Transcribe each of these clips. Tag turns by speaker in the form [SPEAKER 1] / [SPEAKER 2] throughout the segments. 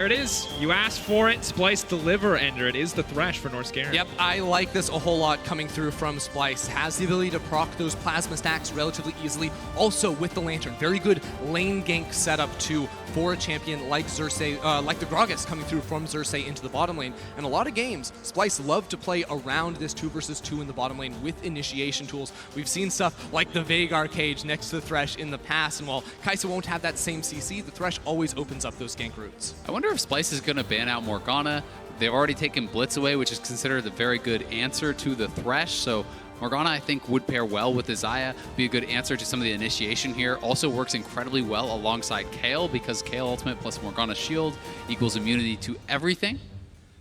[SPEAKER 1] There it is. You asked for it. Splyce deliver ender. It is the Thresh for Norskeren.
[SPEAKER 2] Yep, I like this a whole lot coming through from Splyce. Has the ability to proc those plasma stacks relatively easily. Also with the Lantern, very good lane gank setup too for a champion like Xerxe, like the Gragas coming through from Xerxe into the bottom lane. And a lot of games, Splyce love to play around this 2 versus 2 in the bottom lane with initiation tools. We've seen stuff like the Veigar cage next to the Thresh in the past, and while Kaisa won't have that same CC, the Thresh always opens up those gank routes.
[SPEAKER 3] I wonder if Splyce is going to ban out Morgana. They've already taken Blitz away, which is considered a very good answer to the Thresh. So Morgana, I think, would pair well with Xayah, be a good answer to some of the initiation here. Also works incredibly well alongside Kayle, because Kayle ultimate plus Morgana shield equals immunity to everything.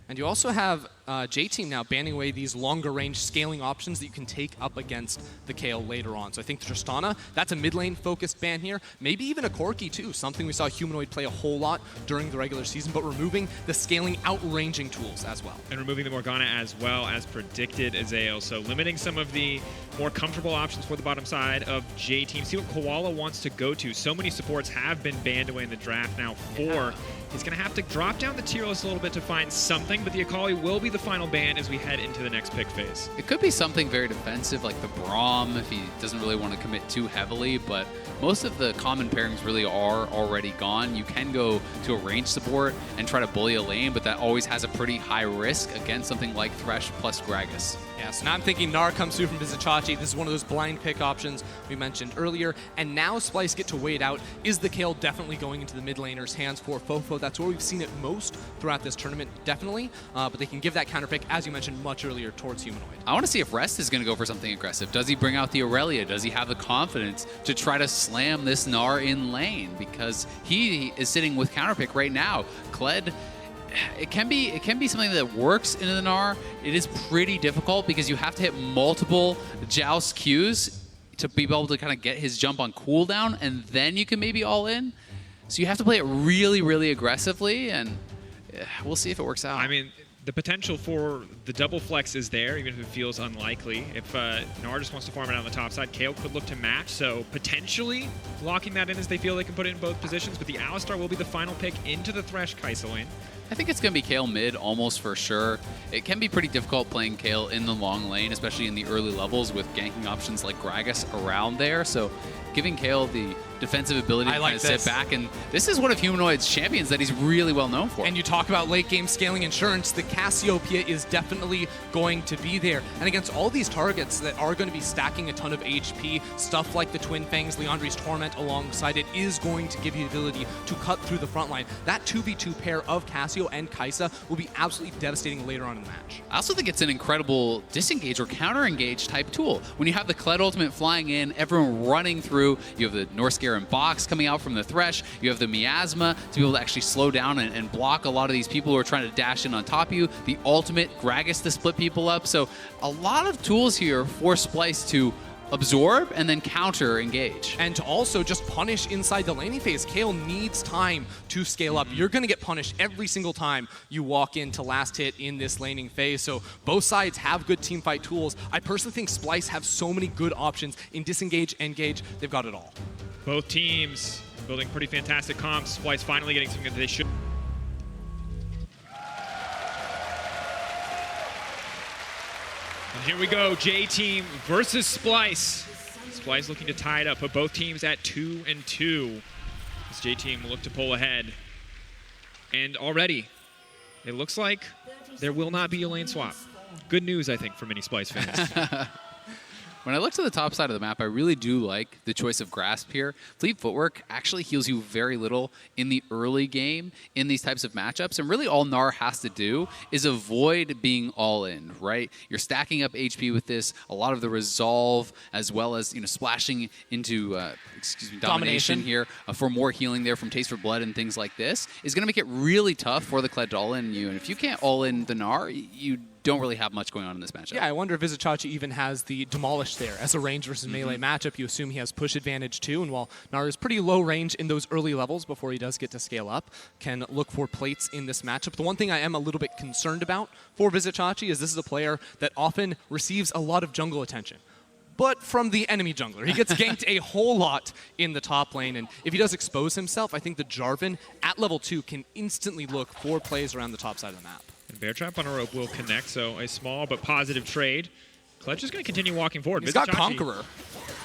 [SPEAKER 2] And you also have J-Team now banning away these longer range scaling options that you can take up against the Kayle later on. So I think Tristana, that's a mid lane focused ban here. Maybe even a Corki too, something we saw Humanoid play a whole lot during the regular season, but removing the scaling outranging tools as well.
[SPEAKER 1] And removing the Morgana as well as predicted Azael. So limiting some of the more comfortable options for the bottom side of J-Team. See what Koala wants to go to. So many supports have been banned away in the draft now. 4. He's going to have to drop down the tier list a little bit to find something, but the Akali will be the final ban as we head into the next pick phase.
[SPEAKER 3] It could be something very defensive, like the Braum, if he doesn't really want to commit too heavily, but most of the common pairings really are already gone. You can go to a range support and try to bully a lane, but that always has a pretty high risk against something like Thresh plus Gragas.
[SPEAKER 2] Yeah, so now I'm thinking Gnar comes through from Vizicsacsi. This is one of those blind pick options we mentioned earlier. And now Splyce get to wait out. Is the Kayle definitely going into the mid laner's hands for FoFo? That's where we've seen it most throughout this tournament, definitely. But they can give that counter pick, as you mentioned, much earlier towards Humanoid.
[SPEAKER 3] I want to see if Rest is going to go for something aggressive. Does he bring out the Aurelia? Does he have the confidence to try to slam this Gnar in lane? Because he is sitting with counter pick right now. Kled, it can be something that works in the Gnar. It is pretty difficult because you have to hit multiple Joust Qs to be able to kind of get his jump on cooldown, and then you can maybe all in. So you have to play it really, really aggressively, and we'll see if it works out.
[SPEAKER 1] I mean, the potential for the double flex is there, even if it feels unlikely. If Gnar just wants to farm it on the top side, Kayle could look to match, so potentially locking that in as they feel they can put it in both positions, but the Alistar will be the final pick into the Thresh Kaisa lane.
[SPEAKER 3] I think it's going to be Kayle mid almost for sure. It can be pretty difficult playing Kayle in the long lane, especially in the early levels with ganking options like Gragas around there. So giving Kayle the defensive ability to kind of sit back, and this is one of Humanoid's champions that he's really well known for.
[SPEAKER 2] And you talk about late game scaling insurance, the Cassiopeia is definitely going to be there. And against all these targets that are going to be stacking a ton of HP, stuff like the Twin Fangs, Liandry's Torment alongside it is going to give you the ability to cut through the front line. That 2v2 pair of Cassio and Kaisa will be absolutely devastating later on in the match.
[SPEAKER 3] I also think it's an incredible disengage or counter-engage type tool. When you have the Kled ultimate flying in, everyone running through, you have the Norskeren box coming out from the Thresh, you have the Miasma to be able to actually slow down and block a lot of these people who are trying to dash in on top of you, the ultimate Gragas to split people up. So a lot of tools here for Splyce to absorb and then counter engage.
[SPEAKER 2] And to also just punish inside the laning phase. Kayle needs time to scale up. You're going to get punished every single time you walk into last hit in this laning phase. So both sides have good teamfight tools. I personally think Splyce have so many good options in disengage, engage. They've got it all.
[SPEAKER 1] Both teams building pretty fantastic comps. Splyce finally getting something that they should. And here we go, J-Team versus Splyce. Splyce looking to tie it up, put both teams at 2-2. This J-Team will look to pull ahead. And already, it looks like there will not be a lane swap. Good news, I think, for many Splyce fans.
[SPEAKER 3] When I look to the top side of the map, I really do like the choice of Grasp here. Fleet Footwork actually heals you very little in the early game in these types of matchups, and really all Gnar has to do is avoid being all in, right? You're stacking up HP with this, a lot of the resolve, as well as, you know, splashing into domination here for more healing there from Taste for Blood and things like this is going to make it really tough for the Kled to all in you, and if you can't all in the Gnar, you don't really have much going on in this matchup.
[SPEAKER 2] Yeah, I wonder if Vizicsacsi even has the Demolish there as a range versus melee matchup. You assume he has push advantage too, and while Gnar is pretty low range in those early levels before he does get to scale up, can look for plates in this matchup. The one thing I am a little bit concerned about for Vizicsacsi is this is a player that often receives a lot of jungle attention. but from the enemy jungler. He gets ganked a whole lot in the top lane, and if he does expose himself, I think the Jarvan at level 2 can instantly look for plays around the top side of the map.
[SPEAKER 1] And Bear Trap on a rope will connect, so a small but positive trade. Kled's just going to continue walking forward.
[SPEAKER 2] He's got
[SPEAKER 1] Vizicsacsi,
[SPEAKER 2] Conqueror.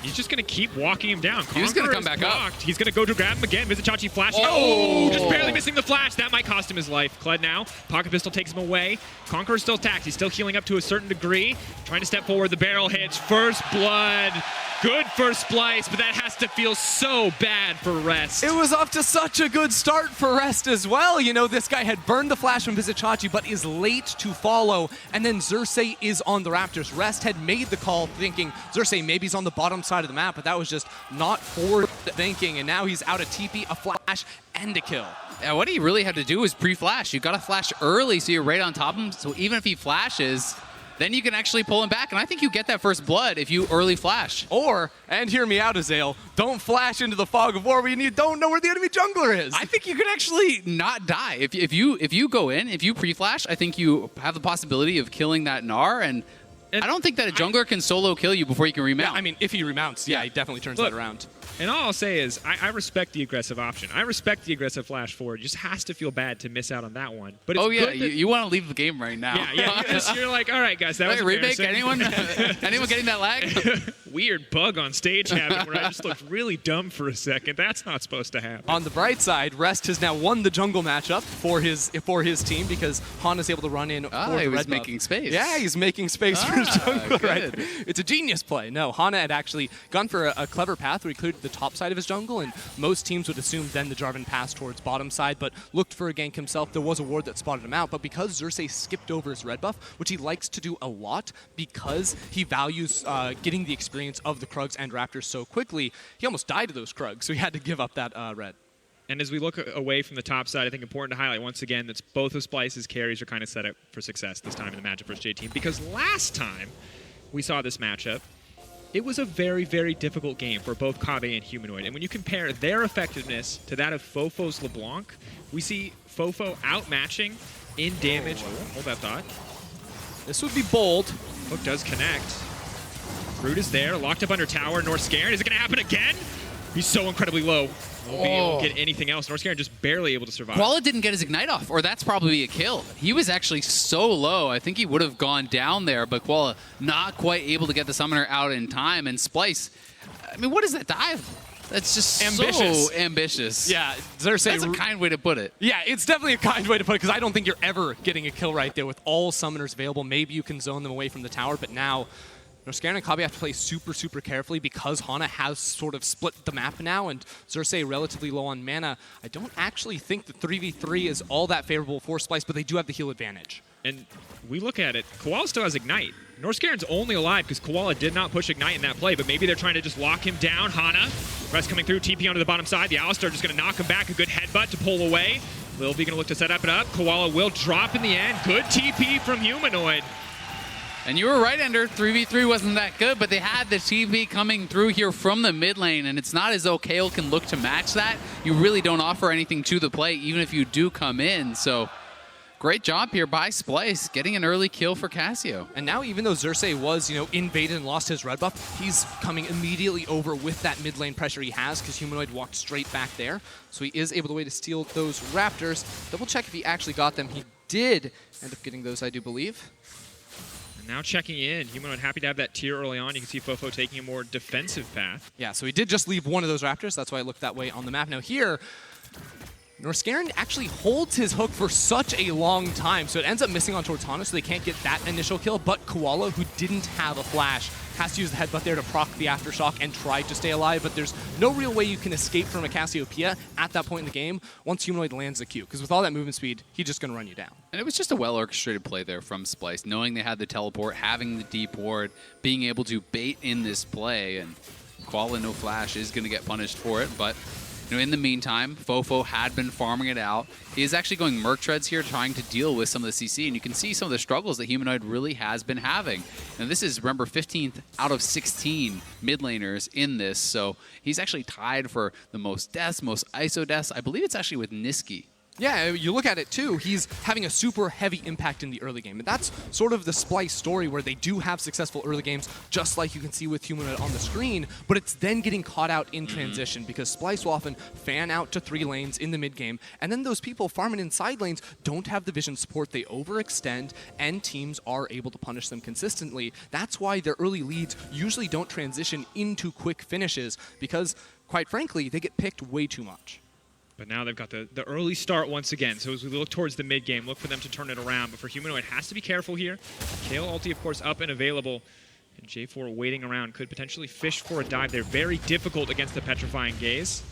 [SPEAKER 1] He's just going to keep walking him down.
[SPEAKER 3] He's going to come
[SPEAKER 1] Conqueror is
[SPEAKER 3] back up.
[SPEAKER 1] blocked. He's going to go to grab him again. Vizicsacsi flashing.
[SPEAKER 3] Oh!
[SPEAKER 1] Just barely missing the flash. That might cost him his life. Kled now. Pocket Pistol takes him away. Conqueror's still attacked. He's still healing up to a certain degree. Trying to step forward. The barrel hits. First blood. Good for Splyce, but that has to feel so bad for Rest.
[SPEAKER 2] It was off to such a good start for Rest as well. You know, this guy had burned the flash from Vizicsacsi, but is late to follow. And then Xerxe is on the Raptors. Rest had made the call thinking Xerxe maybe he's on the bottom side of the map, but that was just not forward thinking. And now he's out of TP, a flash, and a kill.
[SPEAKER 3] Yeah, what he really had to do was pre-flash. You got to flash early so you're right on top of him. So even if he flashes, then you can actually pull him back. And I think you get that first blood if you early flash.
[SPEAKER 2] Or, and hear me out, Azael, don't flash into the fog of war when you don't know where the enemy jungler is.
[SPEAKER 3] I think you could actually not die. If you go in, if you pre-flash, I think you have the possibility of killing that Gnar. And I don't think that a jungler can solo kill you before you can remount.
[SPEAKER 2] Yeah, I mean, if he remounts, yeah, he definitely turns that around.
[SPEAKER 1] And all I'll say is, I respect the aggressive option. I respect the aggressive flash forward. It just has to feel bad to miss out on that one. But it's
[SPEAKER 3] oh yeah,
[SPEAKER 1] good that,
[SPEAKER 3] you want to leave the game right now.
[SPEAKER 1] Yeah. You're like, all right, guys, that was
[SPEAKER 3] remake.
[SPEAKER 1] embarrassing.
[SPEAKER 3] Anyone getting that lag?
[SPEAKER 1] Weird bug on stage happened where I just looked really dumb for a second. That's not supposed to happen.
[SPEAKER 2] On the bright side, Rest has now won the jungle matchup for his team because Hana's able to run in.
[SPEAKER 3] Oh, he was
[SPEAKER 2] red
[SPEAKER 3] making
[SPEAKER 2] buff.
[SPEAKER 3] space.
[SPEAKER 2] Yeah, he's making space for his jungler.
[SPEAKER 3] Good.
[SPEAKER 2] Right? It's a genius play. No, Hana had actually gone for a clever path where he cleared the top side of his jungle, and most teams would assume then the Jarvan passed towards bottom side, but looked for a gank himself. There was a ward that spotted him out, but because Xerxe skipped over his red buff, which he likes to do a lot because he values getting the experience of the Krugs and Raptors so quickly, he almost died to those Krugs, so he had to give up that red.
[SPEAKER 1] And as we look away from the top side, I think important to highlight once again that both of Splyce's carries are kind of set up for success this time in the matchup versus J team, because last time we saw this matchup, it was a very, very difficult game for both Kobbe and Humanoid. And when you compare their effectiveness to that of FoFo's LeBlanc, we see FoFo outmatching in damage. Oh, hold that thought.
[SPEAKER 2] This would be bold.
[SPEAKER 1] Hook does connect. Root is there, locked up under tower. Norskeren, is it going to happen again? He's so incredibly low. Won't be able to get anything else. Norskeren just barely able to survive.
[SPEAKER 3] Koala didn't get his Ignite off, or that's probably a kill. He was actually so low. I think he would have gone down there, but Koala not quite able to get the summoner out in time. And Splyce, I mean, what is that dive? That's just
[SPEAKER 2] ambitious.
[SPEAKER 3] So ambitious.
[SPEAKER 2] Yeah, Xerxe.
[SPEAKER 3] That's a kind way to put it.
[SPEAKER 2] Yeah, it's definitely a kind way to put it, because I don't think you're ever getting a kill right there with all summoners available. Maybe you can zone them away from the tower, but now Norskeren and Kobbe have to play super, super carefully because Hana has sort of split the map now, and Xerxe relatively low on mana. I don't actually think the 3v3 is all that favorable for Splyce, but they do have the heal advantage.
[SPEAKER 1] And we look at it, Koala still has Ignite. Norskeren's only alive because Koala did not push Ignite in that play, but maybe they're trying to just lock him down. Hana, Rest coming through, TP onto the bottom side. The Alistar just going to knock him back. A good headbutt to pull away. Lilv going to look to set it up. Koala will drop in the end. Good TP from Humanoid.
[SPEAKER 3] And you were right, Ender. 3v3 wasn't that good, but they had the TP coming through here from the mid lane, and it's not as though Kayle can look to match that. You really don't offer anything to the play, even if you do come in. So great job here by Splyce, getting an early kill for Cassio.
[SPEAKER 2] And now, even though Xerxe was, invaded and lost his red buff, he's coming immediately over with that mid lane pressure he has, because Humanoid walked straight back there. So he is able to steal those Raptors. Double check if he actually got them. He did end up getting those, I do believe.
[SPEAKER 1] Now checking in, Humanoid happy to have that tier early on. You can see FoFo taking a more defensive path.
[SPEAKER 2] Yeah, so he did just leave one of those Raptors. That's why I looked that way on the map. Now here, Norskeren actually holds his hook for such a long time, so it ends up missing on towards Hana, so they can't get that initial kill. But Koala, who didn't have a flash, has to use the headbutt there to proc the aftershock and try to stay alive, but there's no real way you can escape from a Cassiopeia at that point in the game once Humanoid lands the Q, because with all that movement speed, he's just going to run you down.
[SPEAKER 3] And it was just a well-orchestrated play there from Splyce, knowing they had the teleport, having the deep ward, being able to bait in this play, and Koala no flash is going to get punished for it, but in the meantime, FoFo had been farming it out. He is actually going Merc Treads here, trying to deal with some of the CC, and you can see some of the struggles that Humanoid really has been having. And this is, remember, 15th out of 16 mid laners in this, so he's actually tied for the most deaths, most ISO deaths. I believe it's actually with Niski.
[SPEAKER 2] Yeah, you look at it too, he's having a super heavy impact in the early game. And that's sort of the Splyce story where they do have successful early games, just like you can see with Humanoid on the screen, but it's then getting caught out in transition because Splyce will often fan out to 3 lanes in the mid game, and then those people farming in side lanes don't have the vision support, they overextend, and teams are able to punish them consistently. That's why their early leads usually don't transition into quick finishes because, quite frankly, they get picked way too much.
[SPEAKER 1] But now they've got the early start once again. So as we look towards the mid game, look for them to turn it around. But for Humanoid, has to be careful here. Kayle ulti, of course, up and available. And J4 waiting around. Could potentially fish for a dive. They're very difficult against the Petrifying Gaze.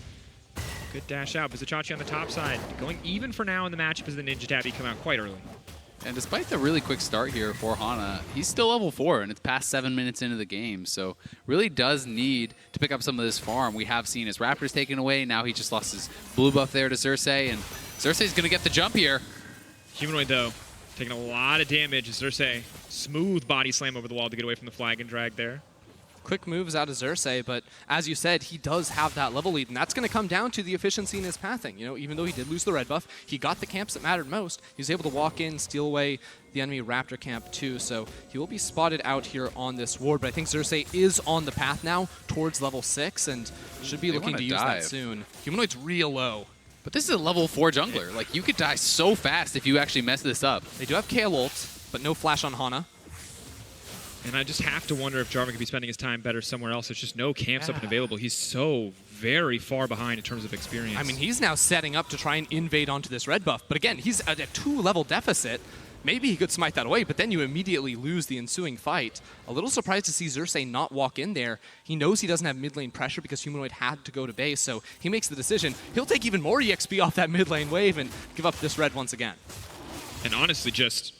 [SPEAKER 1] Good dash out. Vizicsacsi on the top side. Going even for now in the matchup as the Ninja Tabby come out quite early.
[SPEAKER 3] And despite the really quick start here for Hana, he's still level 4, and it's past 7 minutes into the game. So really does need to pick up some of this farm. We have seen his Raptors taken away. Now he just lost his blue buff there to Xerxe, and Xerxe's going to get the jump here.
[SPEAKER 1] Humanoid, though, taking a lot of damage. Xerxe, smooth body slam over the wall to get away from the flag and drag there.
[SPEAKER 2] Quick moves out of Xerxe, but as you said, he does have that level lead, and that's going to come down to the efficiency in his pathing. You know, even though he did lose the red buff, he got the camps that mattered most. He was able to walk in, steal away the enemy Raptor camp too, so he will be spotted out here on this ward, but I think Xerxe is on the path now towards level 6 and should be looking to use that soon. Humanoid's real low.
[SPEAKER 3] But this is a level 4 jungler. Like, you could die so fast if you actually mess this up.
[SPEAKER 2] They do have Kayle ult, but no flash on Hana.
[SPEAKER 1] And I just have to wonder if Jarvan could be spending his time better somewhere else. There's just no camps up and available. He's so very far behind in terms of experience.
[SPEAKER 2] I mean, he's now setting up to try and invade onto this red buff. But again, he's at a 2-level deficit. Maybe he could smite that away, but then you immediately lose the ensuing fight. A little surprised to see Xerxe not walk in there. He knows he doesn't have mid lane pressure because Humanoid had to go to base, so he makes the decision. He'll take even more EXP off that mid lane wave and give up this red once again.
[SPEAKER 1] And honestly, just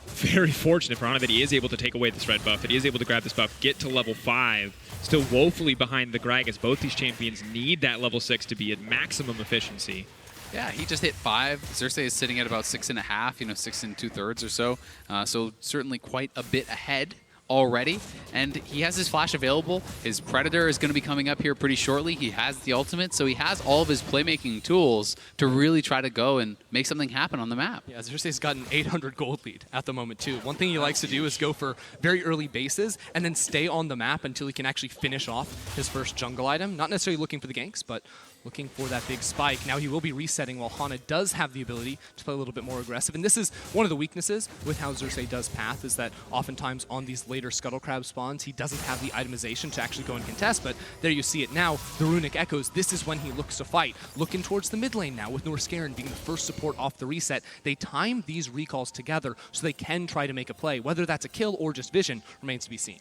[SPEAKER 1] very fortunate for Hana that he is able to take away this red buff, that he is able to grab this buff, get to level 5, still woefully behind the Gragas. Both these champions need that level 6 to be at maximum efficiency.
[SPEAKER 3] Yeah, he just hit 5. Xerxe is sitting at about 6.5, you know, 6 2/3 or so. So certainly quite a bit ahead already. And he has his flash available. His Predator is going to be coming up here pretty shortly. He has the ultimate, so he has all of his playmaking tools to really try to go and make something happen on the map.
[SPEAKER 2] Yeah, Xerxe's got an 800 gold lead at the moment too. One thing he likes to do is go for very early bases and then stay on the map until he can actually finish off his first jungle item. Not necessarily looking for the ganks, but looking for that big spike. Now he will be resetting while Hana does have the ability to play a little bit more aggressive. And this is one of the weaknesses with how Xerxe does path, is that oftentimes on these later Scuttle Crab spawns, he doesn't have the itemization to actually go and contest. But there you see it now, the Runic Echoes, this is when he looks to fight. Looking towards the mid lane now with Norskeren being the first support off the reset. They time these recalls together so they can try to make a play. Whether that's a kill or just vision remains to be seen.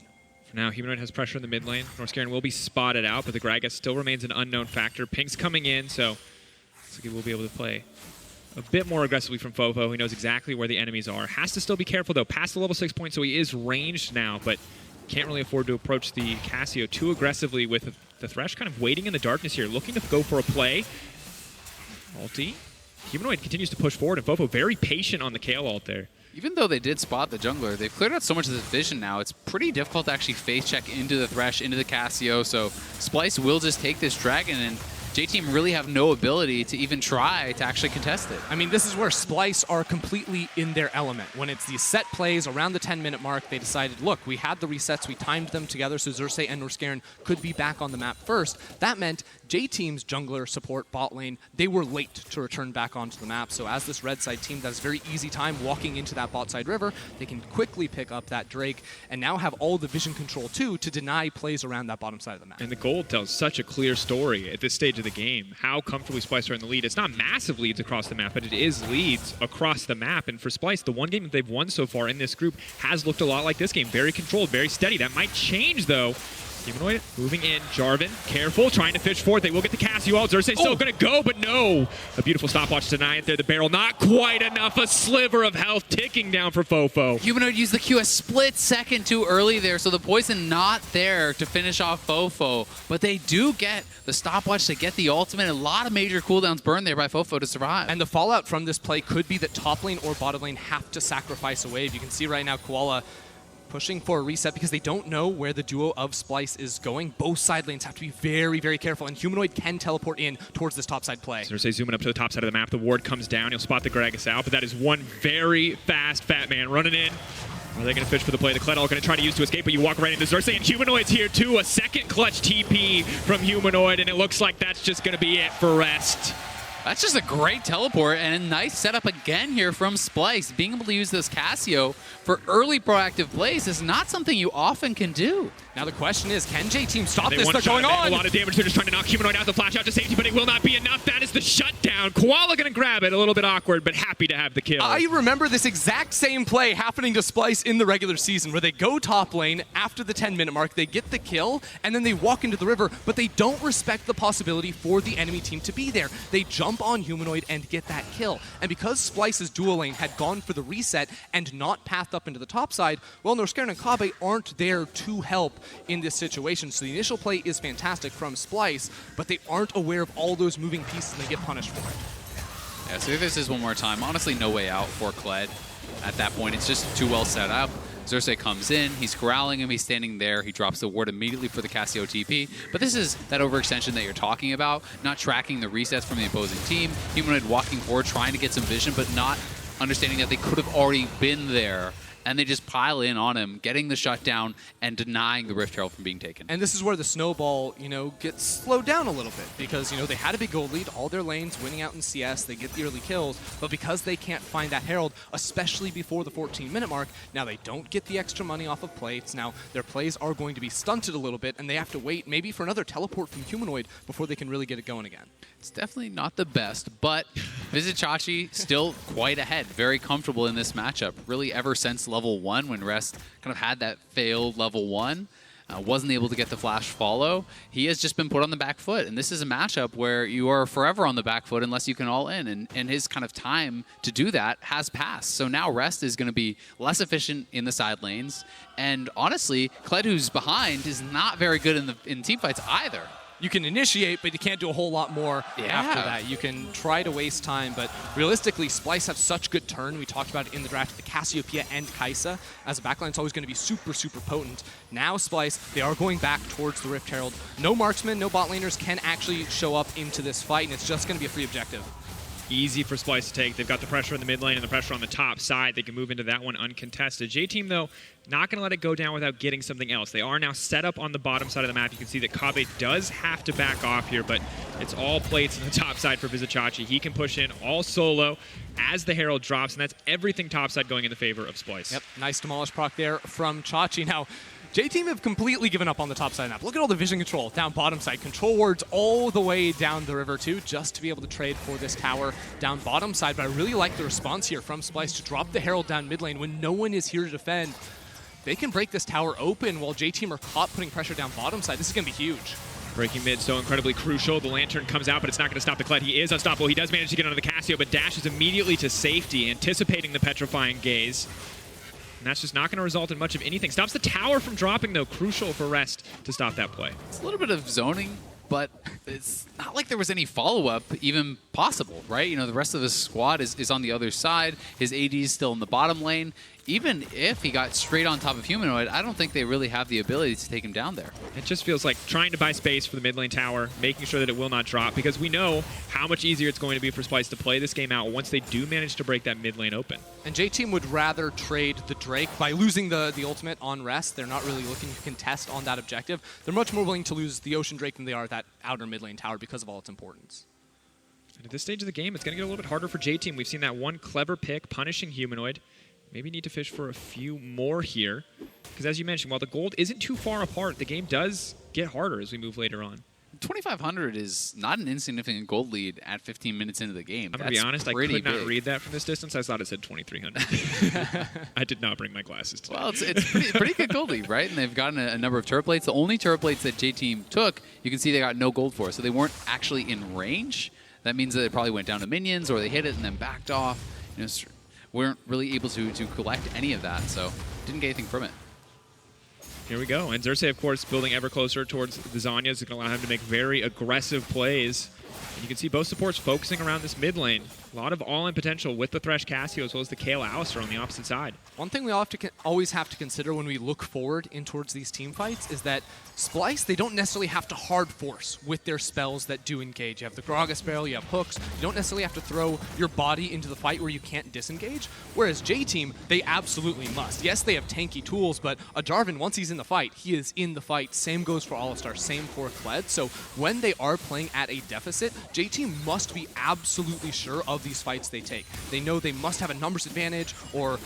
[SPEAKER 1] For now, Humanoid has pressure in the mid lane. Norskeren will be spotted out, but the Gragas still remains an unknown factor. Ping's coming in, so looks like he will be able to play a bit more aggressively from FoFo. He knows exactly where the enemies are. Has to still be careful, though. Past the level 6 point, so he is ranged now, but can't really afford to approach the Cassio too aggressively with the Thresh kind of waiting in the darkness here, looking to go for a play. Ulti. Humanoid continues to push forward, and FoFo very patient on the Kayle ult there.
[SPEAKER 3] Even though they did spot the jungler, they've cleared out so much of this vision now, it's pretty difficult to actually face check into the Thresh, into the Cassio, so Splyce will just take this dragon, and J-Team really have no ability to even try to actually contest it.
[SPEAKER 2] I mean, this is where Splyce are completely in their element. When it's these set plays around the 10-minute mark, they decided, look, we had the resets, we timed them together so Xerxe and Norskeren could be back on the map first. That meant J-Team's jungler support bot lane, they were late to return back onto the map. So as this red side team does very easy time walking into that bot side river, they can quickly pick up that Drake and now have all the vision control too to deny plays around that bottom side of the map.
[SPEAKER 1] And the gold tells such a clear story at this stage of the game, how comfortably Splyce are in the lead. It's not massive leads across the map, but it is leads across the map. And for Splyce, the one game that they've won so far in this group has looked a lot like this game. Very controlled, very steady. That might change, though. Humanoid moving in. Jarvan, careful, trying to fish forth. They will get the Cassio out. Xerxe's still going to go, but no. A beautiful stopwatch to deny it there. The barrel, not quite enough. A sliver of health ticking down for FoFo.
[SPEAKER 3] Humanoid used the Q a split second too early there, so the poison not there to finish off FoFo. But they do get the stopwatch to get the ultimate. A lot of major cooldowns burned there by FoFo to survive.
[SPEAKER 2] And the fallout from this play could be that top lane or bottom lane have to sacrifice a wave. You can see right now Koala pushing for a reset because they don't know where the duo of Splyce is going. Both side lanes have to be very, very careful, and Humanoid can teleport in towards this topside play.
[SPEAKER 1] Xerxe zooming up to the top side of the map. The ward comes down. You'll spot the Gragas out, but that is one very fast fat man running in. Are they going to fish for the play? The kled all going to try to use to escape, but you walk right into Xerxe, and Humanoid's here too. A second clutch TP from Humanoid, and it looks like that's just going to be it for Rest.
[SPEAKER 3] That's just a great teleport and a nice setup again here from Splyce. Being able to use this Cassio for early proactive plays is not something you often can do.
[SPEAKER 2] Now the question is, can J-Team stop
[SPEAKER 1] They
[SPEAKER 2] this? They're going on!
[SPEAKER 1] A lot of damage. They're just trying to knock Humanoid out the flash out to safety, but it will not be enough. That is the shutdown. Koala going to grab it. A little bit awkward, but happy to have the kill.
[SPEAKER 2] I remember this exact same play happening to Splyce in the regular season, where they go top lane after the 10-minute mark, they get the kill, and then they walk into the river, but they don't respect the possibility for the enemy team to be there. They jump on Humanoid and get that kill. And because Splyce's dual lane had gone for the reset and not pathed up into the top side, well, Norskeren and Kobbe aren't there to help in this situation. So the initial play is fantastic from Splyce, but they aren't aware of all those moving pieces and they get punished for it.
[SPEAKER 3] Yeah, so if this is one more time, honestly, no way out for kled. At that point, it's just too well set up. Xerxe comes in, he's corralling him, he's standing there, he drops the ward immediately for the Cassio TP. But this is that overextension that you're talking about, not tracking the resets from the opposing team. Humanoid walking forward, trying to get some vision, but not understanding that they could have already been there. And they just pile in on him, getting the shutdown and denying the Rift Herald from being taken.
[SPEAKER 2] And this is where the snowball, gets slowed down a little bit because, they had a big gold lead, all their lanes winning out in CS, they get the early kills, but because they can't find that Herald, especially before the 14-minute mark, now they don't get the extra money off of plates. Now their plays are going to be stunted a little bit, and they have to wait maybe for another teleport from Humanoid before they can really get it going again.
[SPEAKER 3] It's definitely not the best, but Vizicsacsi still quite ahead, very comfortable in this matchup. Really ever since level 1, when Rest kind of had that failed level 1, wasn't able to get the flash follow, he has just been put on the back foot. And this is a matchup where you are forever on the back foot unless you can all in. And his kind of time to do that has passed. So now Rest is going to be less efficient in the side lanes. And honestly, kled, who's behind, is not very good in teamfights either.
[SPEAKER 2] You can initiate, but you can't do a whole lot more after that. You can try to waste time, but realistically, Splyce have such good turn. We talked about it in the draft, the Cassiopeia and Kaisa. As a backline, it's always going to be super, super potent. Now Splyce, they are going back towards the Rift Herald. No marksmen, no bot laners can actually show up into this fight, and it's just going to be a free objective.
[SPEAKER 1] Easy for Splyce to take. They've got the pressure in the mid lane and the pressure on the top side. They can move into that one uncontested. J-Team, though, not going to let it go down without getting something else. They are now set up on the bottom side of the map. You can see that Kobbe does have to back off here, but it's all plates on the top side for Vizicsacsi. He can push in all solo as the Herald drops, and that's everything top side going in the favor of Splyce.
[SPEAKER 2] Yep, nice demolish proc there from Chachi. Now, J-Team have completely given up on the top side map. Look at all the vision control down bottom side. Control wards all the way down the river too, just to be able to trade for this tower down bottom side. But I really like the response here from Splyce to drop the Herald down mid lane when no one is here to defend. They can break this tower open while J-Team are caught putting pressure down bottom side. This is going to be huge.
[SPEAKER 1] Breaking mid so incredibly crucial. The Lantern comes out, but it's not going to stop the kled. He is unstoppable. He does manage to get onto the Cassio, but dashes immediately to safety, anticipating the petrifying gaze. And that's just not going to result in much of anything. Stops the tower from dropping, though. Crucial for Rest to stop that play.
[SPEAKER 3] It's a little bit of zoning, but it's not like there was any follow-up even possible, right? The rest of the squad is on the other side. His AD is still in the bottom lane. Even if he got straight on top of Humanoid, I don't think they really have the ability to take him down there.
[SPEAKER 1] It just feels like trying to buy space for the mid lane tower, making sure that it will not drop, because we know how much easier it's going to be for Splyce to play this game out once they do manage to break that mid lane open.
[SPEAKER 2] And J-Team would rather trade the Drake by losing the ultimate on Rest. They're not really looking to contest on that objective. They're much more willing to lose the Ocean Drake than they are that outer mid lane tower because of all its importance.
[SPEAKER 1] And at this stage of the game, it's going to get a little bit harder for J-Team. We've seen that one clever pick punishing Humanoid. Maybe need to fish for a few more here. Because as you mentioned, while the gold isn't too far apart, the game does get harder as we move later on.
[SPEAKER 3] 2,500 is not an insignificant gold lead at 15 minutes into the game.
[SPEAKER 1] I'm going to be honest, I could not read that from this distance. I thought it said 2,300. I did not bring my glasses today.
[SPEAKER 3] Well, it's pretty good gold lead, right? And they've gotten a number of turret plates. The only turret plates that J-Team took, you can see they got no gold for. So they weren't actually in range. That means that it probably went down to minions, or they hit it and then backed off. Weren't really able to collect any of that, so didn't get anything from it.
[SPEAKER 1] Here we go. And Xerxe, of course, building ever closer towards the Zhonya's. It's going to allow him to make very aggressive plays. And you can see both supports focusing around this mid lane. A lot of all-in potential with the Thresh Cassio as well as the Kayle Alistar on the opposite side.
[SPEAKER 2] One thing we always have to consider when we look forward in towards these team fights is that Splyce, they don't necessarily have to hard force with their spells that do engage. You have the Gragas barrel, you have hooks. You don't necessarily have to throw your body into the fight where you can't disengage. Whereas J-Team, they absolutely must. Yes, they have tanky tools, but a Jarvan, once he's in the fight, he is in the fight. Same goes for Alistar, same for kled. So when they are playing at a deficit, J-Team must be absolutely sure of these fights they take. They know they must have a numbers advantage or,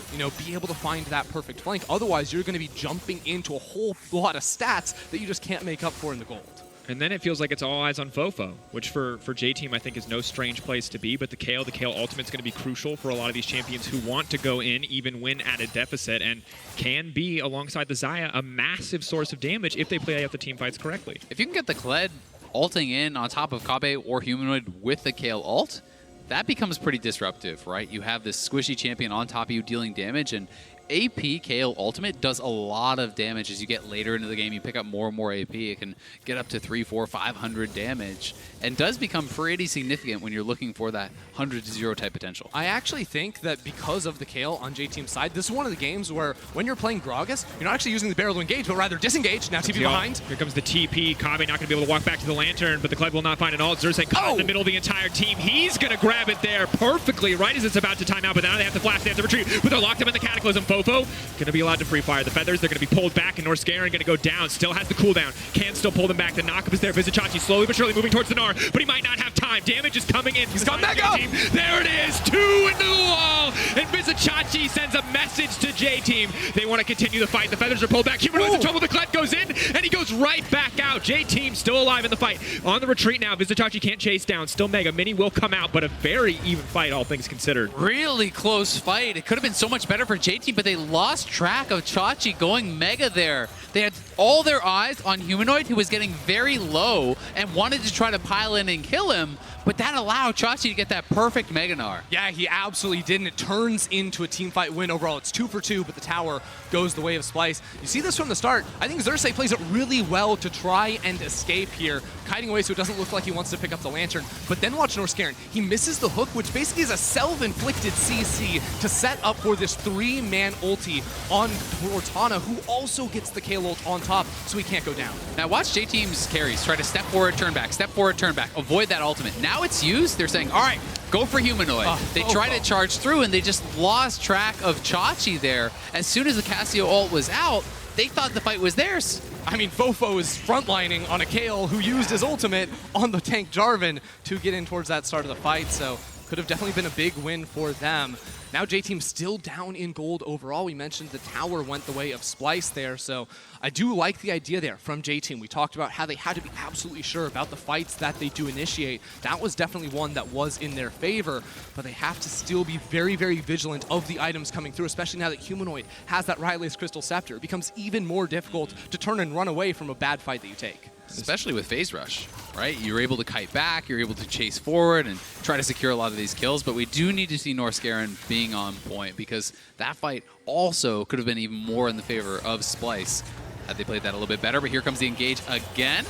[SPEAKER 2] be able to find that perfect flank. Otherwise, you're going to be jumping into a whole lot of stats that you just can't make up for in the gold.
[SPEAKER 1] And then it feels like it's all eyes on FoFo, which for J-Team I think is no strange place to be, but the Kayle Ultimate is going to be crucial for a lot of these champions who want to go in, even win at a deficit, and can be, alongside the Xayah, a massive source of damage if they play out the team fights correctly.
[SPEAKER 3] If you can get the kled ulting in on top of Kobbe or Humanoid with the Kayle ult, that becomes pretty disruptive, right? You have this squishy champion on top of you dealing damage, and AP Kayle Ultimate does a lot of damage as you get later into the game. You pick up more and more AP. It can get up to 300, 400, 500 damage and does become pretty significant when you're looking for that 100-0 type potential.
[SPEAKER 2] I actually think that because of the Kayle on J-Team's side, this is one of the games where when you're playing Gragas, you're not actually using the barrel to engage, but rather disengage. Now TP behind.
[SPEAKER 1] Here comes the TP. Kobbe not going to be able to walk back to the Lantern, but the kled will not find an ult. Xerxe caught in the middle of the entire team. He's going to grab it there perfectly right as it's about to time out, but now they have to flash, they have to retreat, but they're locked up in the Cataclysm. FoFo going to be allowed to free fire the feathers. They're going to be pulled back, and Norskeren going to go down. Still has the cooldown. Can still pull them back. The knockup is there. Vizicsacsi slowly but surely moving towards the Gnar, but he might not have time. Damage is coming in.
[SPEAKER 2] He's got Mega!
[SPEAKER 1] There it is. 2 into the wall, and Vizicsacsi sends a message to J-Team. They want to continue the fight. The feathers are pulled back. Humanoid's in trouble. The kled goes in, and he goes right back out. J-Team still alive in the fight. On the retreat now. Vizicsacsi can't chase down. Still Mega. Mini will come out, but a very even fight, all things considered.
[SPEAKER 3] Really close fight. It could have been so much better for J-Team, but they lost track of Xayah going Mega there. They had all their eyes on Humanoid, who was getting very low and wanted to try to pile in and kill him, but that allowed Xayah to get that perfect Mega Gnar.
[SPEAKER 2] Yeah, he absolutely did, and it turns into a teamfight win overall. It's 2 for 2, but the tower goes the way of Splyce. You see this from the start. I think Xerxe plays it really well to try and escape here, kiting away so it doesn't look like he wants to pick up the Lantern. But then watch Norskeren. He misses the hook, which basically is a self-inflicted CC to set up for this 3-man ulti on towards Hana, who also gets the Kayle ult on top, so he can't go down.
[SPEAKER 3] Now watch J-Team's carries try to step forward, turn back, step forward, turn back, avoid that ultimate. Now it's used, they're saying, all right, go for Humanoid. They tried to charge through, and they just lost track of Xayah there. As soon as the Cassio ult was out, they thought the fight was theirs.
[SPEAKER 2] I mean, FoFo is frontlining on a Kayle who used his ultimate on the tank Jarvan to get in towards that start of the fight, so could have definitely been a big win for them. Now J-Team still down in gold overall. We mentioned the tower went the way of Splyce there, so I do like the idea there from J-Team. We talked about how they had to be absolutely sure about the fights that they do initiate. That was definitely one that was in their favor, but they have to still be very, very vigilant of the items coming through, especially now that Humanoid has that Riley's Crystal Scepter. It becomes even more difficult to turn and run away from a bad fight that you take.
[SPEAKER 3] Especially with Phase Rush, right? You're able to kite back, you're able to chase forward and try to secure a lot of these kills, but we do need to see Norskeren being on point because that fight also could have been even more in the favor of Splyce had they played that a little bit better. But here comes the engage again.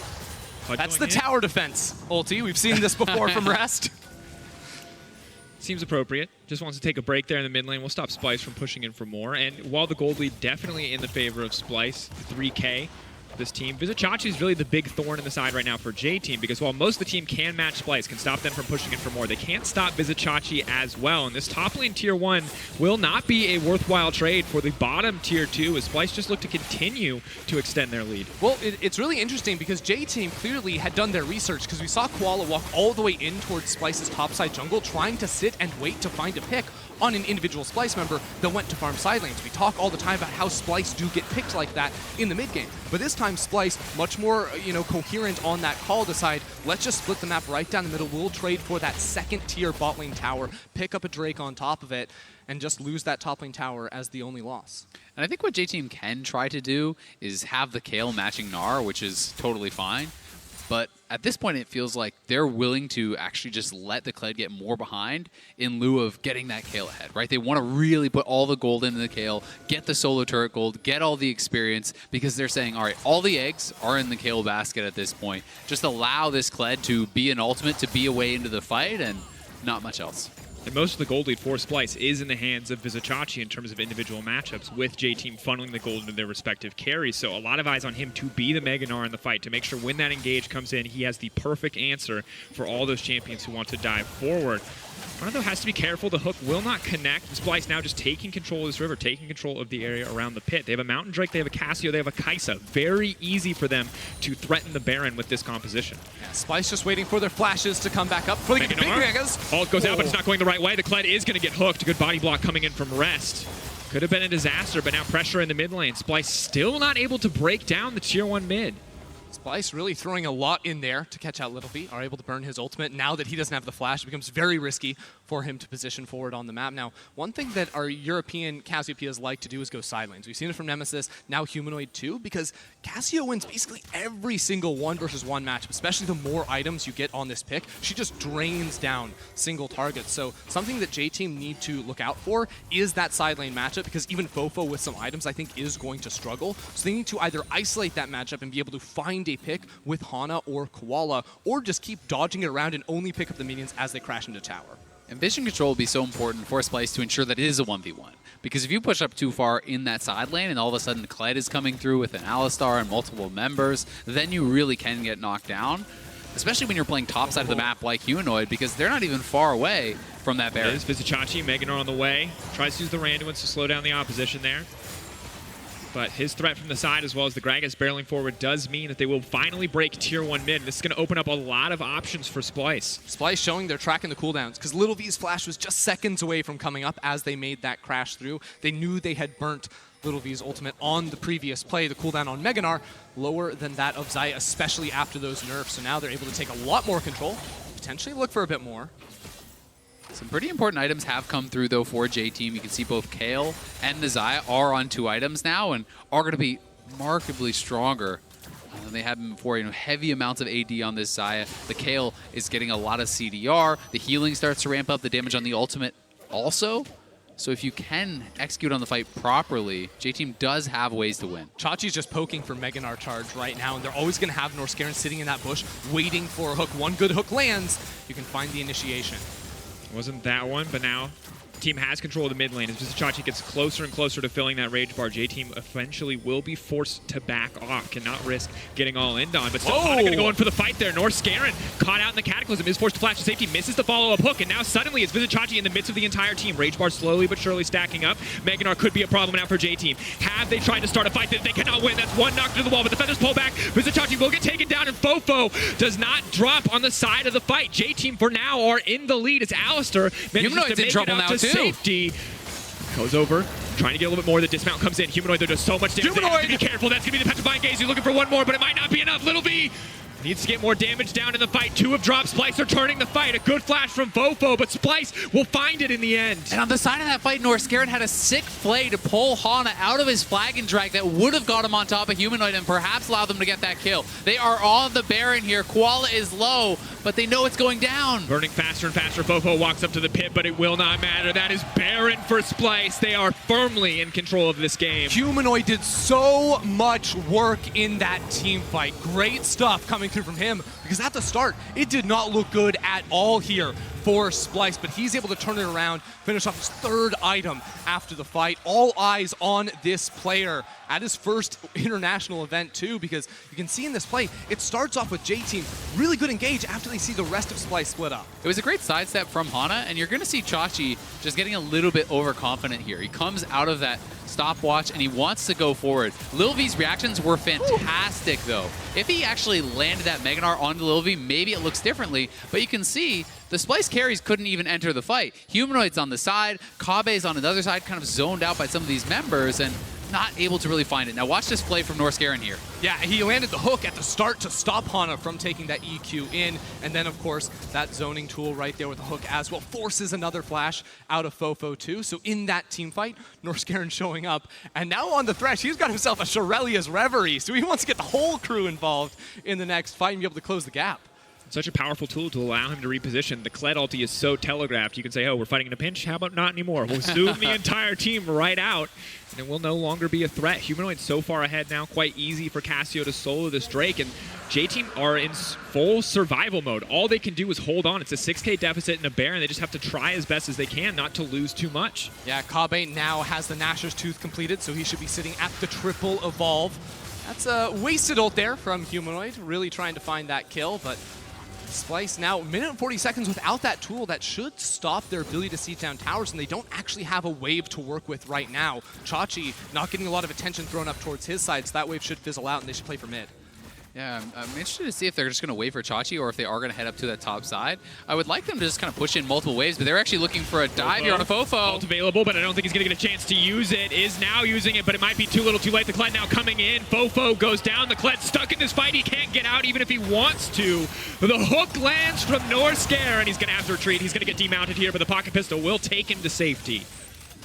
[SPEAKER 2] That's the tower defense ulti. We've seen this before from Rest.
[SPEAKER 1] Seems appropriate. Just wants to take a break there in the mid lane. We'll stop Splyce from pushing in for more. And while the gold lead definitely in the favor of Splyce, 3K, this team, Vizicsacsi is really the big thorn in the side right now for J-Team, because while most of the team can match Splyce, can stop them from pushing in for more, they can't stop Vizicsacsi as well. And this top lane tier 1 will not be a worthwhile trade for the bottom tier 2 as Splyce just look to continue to extend their lead.
[SPEAKER 2] Well, it's really interesting because J-Team clearly had done their research, because we saw Koala walk all the way in towards Splyce's topside jungle, trying to sit and wait to find a pick on an individual Splyce member that went to farm side lanes. We talk all the time about how Splyce do get picked like that in the mid game, but this time Splyce much more coherent on that call, decide let's just split the map right down the middle. We'll trade for that second tier bot lane tower, pick up a Drake on top of it, and just lose that top lane tower as the only loss.
[SPEAKER 3] And I think what J-Team can try to do is have the Kayle matching Gnar, which is totally fine. But at this point, it feels like they're willing to actually just let the Kled get more behind in lieu of getting that Kayle ahead, right? They want to really put all the gold into the Kayle, get the solo turret gold, get all the experience, because they're saying, all right, all the eggs are in the Kayle basket at this point. Just allow this Kled to be an ultimate, to be a way into the fight, and not much else.
[SPEAKER 1] And most of the gold lead for Splyce is in the hands of Vizicsacsi in terms of individual matchups, with J-Team funneling the gold into their respective carries. So a lot of eyes on him to be the Mega Gnar in the fight, to make sure when that engage comes in, he has the perfect answer for all those champions who want to dive forward. Hana, though, has to be careful. The hook will not connect. Splyce now just taking control of this river, taking control of the area around the pit. They have a Mountain Drake, they have a Cassio, they have a Kaisa. Very easy for them to threaten the Baron with this composition.
[SPEAKER 2] Yeah, Splyce just waiting for their flashes to come back up for the big Gragas.
[SPEAKER 1] Ult goes out, but it's not going the right way. The Kled is going to get hooked. Good body block coming in from Rest. Could have been a disaster, but now pressure in the mid lane. Splyce still not able to break down the tier 1 mid.
[SPEAKER 2] Splyce really throwing a lot in there to catch out Lilv, are able to burn his ultimate. Now that he doesn't have the flash, it becomes very risky for him to position forward on the map. Now, one thing that our European Cassiopeias like to do is go side lanes. We've seen it from Nemesis, now Humanoid too, because Cassio wins basically every single 1-versus-1 matchup, especially the more items you get on this pick. She just drains down single targets. So something that J-Team need to look out for is that side lane matchup, because even FoFo with some items I think is going to struggle. So they need to either isolate that matchup and be able to find a pick with Hana or Koala, or just keep dodging it around and only pick up the minions as they crash into tower.
[SPEAKER 3] And vision control will be so important for Splyce to ensure that it is a 1v1. Because if you push up too far in that side lane and all of a sudden Kled is coming through with an Alistar and multiple members, then you really can get knocked down. Especially when you're playing top side of the map like Humanoid, because they're not even far away from that Baron.
[SPEAKER 1] There's Vizicsacsi, Mega Gnar on the way. Tries to use the Randuins to slow down the opposition there. But his threat from the side, as well as the Gragas barreling forward, does mean that they will finally break tier 1 mid. This is going to open up a lot of options for Splyce.
[SPEAKER 2] Splyce showing they're tracking the cooldowns, because Lilv's flash was just seconds away from coming up as they made that crash through. They knew they had burnt Lilv's ultimate on the previous play. The cooldown on Mega Gnar lower than that of Xayah, especially after those nerfs. So now they're able to take a lot more control, potentially look for a bit more.
[SPEAKER 3] Some pretty important items have come through, though, for J-Team. You can see both Kayle and the Xayah are on 2 items now and are going to be markedly stronger than they have been before. You know, heavy amounts of AD on this Xayah. The Kayle is getting a lot of CDR. The healing starts to ramp up. The damage on the ultimate also. So if you can execute on the fight properly, J-Team does have ways to win.
[SPEAKER 2] Chachi's just poking for Mega Gnar charge right now, and they're always going to have Norskeren sitting in that bush waiting for a hook. One good hook lands, you can find the initiation.
[SPEAKER 1] Wasn't that one, but now team has control of the mid lane. As Vizicsacsi gets closer and closer to filling that rage bar, J-Team eventually will be forced to back off. Cannot risk getting all in on, but still Hana going to go in for the fight there. Norskeren caught out in the Cataclysm, is forced to flash to safety, misses the follow-up hook, and now suddenly it's Vizicsacsi in the midst of the entire team. Rage bar slowly but surely stacking up. Mega Gnar could be a problem now for J-Team. Have they tried to start a fight that they cannot win? That's one knock to the wall, but the feathers pull back. Vizicsacsi will get taken down, and FoFo does not drop on the side of the fight. J-Team for now are in the lead. It's Alistar manages to make it out to safety. Goes over, trying to get a little bit more. The dismount comes in. Humanoid, there does so much damage. Humanoid! Be careful, that's going to be the petrifying gaze. He's looking for one more, but it might not be enough. Lilv needs to get more damage down in the fight. 2 have dropped. Splyce are turning the fight. A good flash from FoFo, but Splyce will find it in the end.
[SPEAKER 3] And on the side of that fight, Norskeren had a sick play to pull Hana out of his flag and drag that would have got him on top of Humanoid and perhaps allowed them to get that kill. They are on the Baron here. Koala is low, but they know it's going down.
[SPEAKER 1] Burning faster and faster. FoFo walks up to the pit, but it will not matter. That is Baron for Splyce. They are firmly in control of this game.
[SPEAKER 2] Humanoid did so much work in that team fight. Great stuff coming through from him, because at the start, it did not look good at all here for Splyce, but he's able to turn it around, finish off his 3rd item after the fight. All eyes on this player at his first international event too, because you can see in this play, it starts off with J-Team really good engage after they see the rest of Splyce split up.
[SPEAKER 3] It was a great sidestep from Hana, and you're going to see Chachi just getting a little bit overconfident here. He comes out of that stopwatch and he wants to go forward. Lilv's reactions were fantastic though. If he actually landed that Mega Gnar onto Lilv, maybe it looks differently, but you can see the Splyce carries couldn't even enter the fight. Humanoid's on the side, Kobbe's on another side, kind of zoned out by some of these members, and not able to really find it. Now watch this play from Norskeren here.
[SPEAKER 2] Yeah, he landed the hook at the start to stop Hana from taking that EQ in. And then, of course, that zoning tool right there with the hook as well forces another flash out of FoFo too. So in that team fight, Norskeren showing up. And now on the Thresh, he's got himself a Shirelia's Reverie. So he wants to get the whole crew involved in the next fight and be able to close the gap.
[SPEAKER 1] Such a powerful tool to allow him to reposition. The kled ulti is so telegraphed. You can say, oh, we're fighting in a pinch. How about not anymore? We'll zoom the entire team right out, and it will no longer be a threat. Humanoid so far ahead now. Quite easy for Cassio to solo this Drake, and J-Team are in full survival mode. All they can do is hold on. It's a 6K deficit in a Baron. They just have to try as best as they can not to lose too much.
[SPEAKER 2] Yeah, Kobbe now has the Gnasher's Tooth completed, so he should be sitting at the triple evolve. That's a wasted ult there from Humanoid, really trying to find that kill, but Splyce now, minute and 40 seconds without that tool that should stop their ability to siege down towers, and they don't actually have a wave to work with right now. Chachi not getting a lot of attention thrown up towards his side, so that wave should fizzle out and they should play for mid.
[SPEAKER 3] Yeah, I'm interested to see if they're just going to wait for Chachi or if they are going to head up to that top side. I would like them to just kind of push in multiple waves, but they're actually looking for a dive here on a FoFo.
[SPEAKER 1] Ult available, but I don't think he's going to get a chance to use it. Is now using it, but it might be too little too late. The kled now coming in. FoFo goes down. The kled stuck in this fight. He can't get out even if he wants to. The hook lands from Norskeren. He's going to have to retreat. He's going to get demounted here, but the pocket pistol will take him to safety.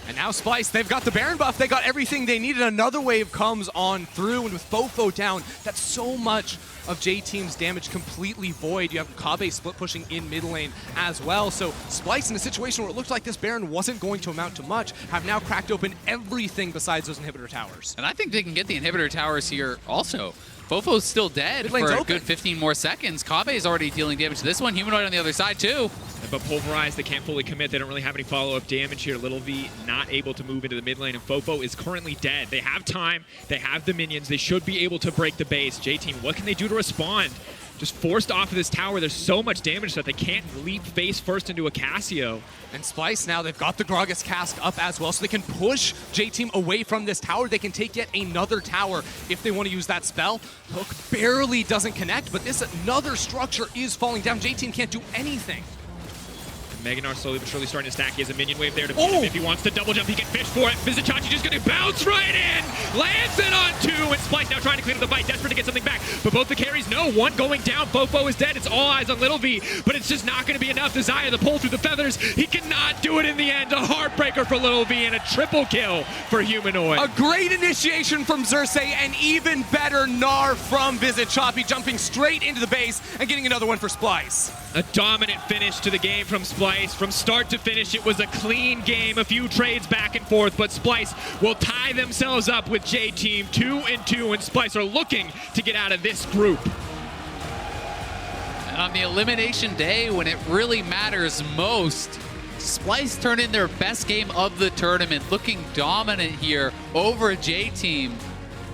[SPEAKER 2] And now Splyce, they've got the Baron buff, they got everything they needed. Another wave comes on through, and with FoFo down, that's so much of J-Team's damage completely void. You have Kobbe split pushing in mid lane as well. So Splyce, in a situation where it looked like this Baron wasn't going to amount to much, have now cracked open everything besides those inhibitor towers.
[SPEAKER 3] And I think they can get the inhibitor towers here also. FoFo's still dead for a good 15 more seconds. Kobbe is already dealing damage to this one. Humanoid on the other side too.
[SPEAKER 1] But pulverized, they can't fully commit. They don't really have any follow-up damage here. Lilv not able to move into the mid lane, and FoFo is currently dead. They have time. They have the minions. They should be able to break the base. J-Team, what can they do to respond? Just forced off of this tower. There's so much damage that they can't leap face first into a Cassio.
[SPEAKER 2] And Splyce now, they've got the Gragas cask up as well, so they can push J-Team away from this tower. They can take yet another tower if they want to use that spell. Hook barely doesn't connect, but this another structure is falling down. J-Team can't do anything.
[SPEAKER 1] Gnar slowly but surely starting to stack. He has a minion wave there to beat him. If he wants to double jump, he can fish for it. Vizicsacsi just going to bounce right in. Lands it on two. And Splyce now trying to clean up the fight, desperate to get something back. But both the carries know. One going down. FoFo is dead. It's all eyes on Lilv. But it's just not going to be enough. Xayah, the pull through the feathers. He cannot do it in the end. A heartbreaker for Lilv and a triple kill for Humanoid.
[SPEAKER 2] A great initiation from Xerxe and even better Gnar from Vizicsacsi, jumping straight into the base and getting another one for Splyce.
[SPEAKER 1] A dominant finish to the game from Splyce. From start to finish, it was a clean game, a few trades back and forth, but Splyce will tie themselves up with J-Team 2-2, and Splyce are looking to get out of this group.
[SPEAKER 3] And on the elimination day, when it really matters most, Splyce turned in their best game of the tournament, looking dominant here over J-Team,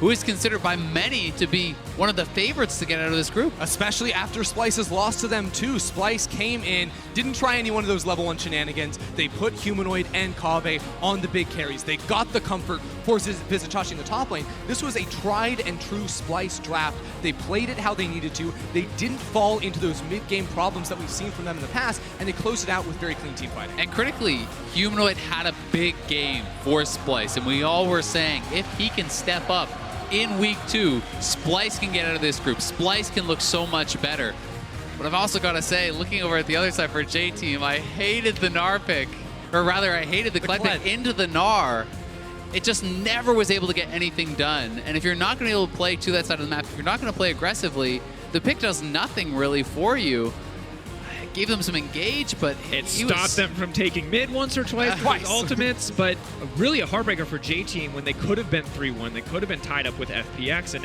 [SPEAKER 3] who is considered by many to be one of the favorites to get out of this group.
[SPEAKER 2] Especially after Splyce's loss to them too. Splyce came in, didn't try any one of those level 1 shenanigans. They put Humanoid and Kobbe on the big carries. They got the comfort for Vizicsacsi in the top lane. This was a tried and true Splyce draft. They played it how they needed to. They didn't fall into those mid-game problems that we've seen from them in the past, and they closed it out with very clean team fighting.
[SPEAKER 3] And critically, Humanoid had a big game for Splyce, and we all were saying if he can step up in week 2, Splyce can get out of this group. Splyce can look so much better. But I've also got to say, looking over at the other side for J-Team, I hated the Gnar pick. Or rather, I hated the kled pick into the Gnar. It just never was able to get anything done. And if you're not going to be able to play to that side of the map, if you're not going to play aggressively, the pick does nothing really for you. Gave them some engage, but
[SPEAKER 1] it stopped them from taking mid once or twice with ultimates, but really a heartbreaker for J-Team when they could have been 3-1. They could have been tied up with FPX, and